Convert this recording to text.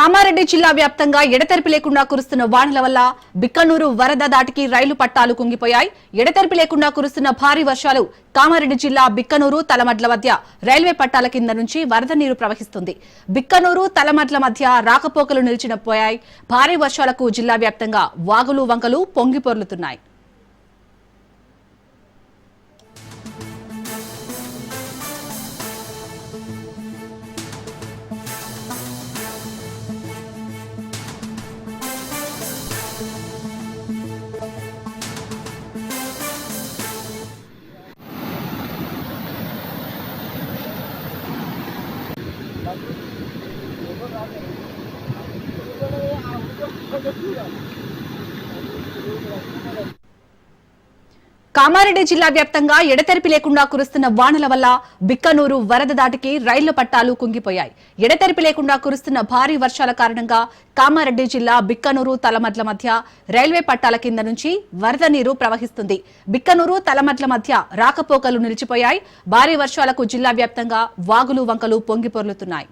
కామారెడ్డి జిల్లా వ్యాప్తంగా ఎడతెరిపి లేకుండా కురుస్తున్న వానల వల్ల బిక్కనూరు వరద దాటికి రైలు పట్టాలు కుంగిపోయాయి. ఎడతెరిపి లేకుండా కురుస్తున్న భారీ వర్షాలు కామారెడ్డి జిల్లా బిక్కనూరు తలమడ్ల మధ్య రైల్వే పట్టాల కింద నుంచి వరద నీరు ప్రవహిస్తుంది. బిక్కనూరు తలమడ్ల మధ్య రాకపోకలు నిలిచిపోయాయి. భారీ వర్షాలకు జిల్లా వ్యాప్తంగా వాగులు వంకలు పొంగి పొర్లుతున్నాయి. కామారెడ్డి జిల్లా వ్యాప్తంగా ఎడతెరిపి లేకుండా కురుస్తున్న వానల వల్ల బిక్కనూరు వరద దాటికి రైళ్ల పట్టాలు కుంగిపోయాయి. ఎడతెరిపి లేకుండా కురుస్తున్న భారీ వర్షాల కారణంగా కామారెడ్డి జిల్లా బిక్కనూరు తలమడ్ల మధ్య రైల్వే పట్టాల కింద నుంచి వరద నీరు ప్రవహిస్తుంది. బిక్కనూరు తలమడ్ల మధ్య రాకపోకలు నిలిచిపోయాయి. భారీ వర్షాలకు జిల్లా వ్యాప్తంగా వాగులు వంకలు పొంగి పొర్లుతున్నాయి.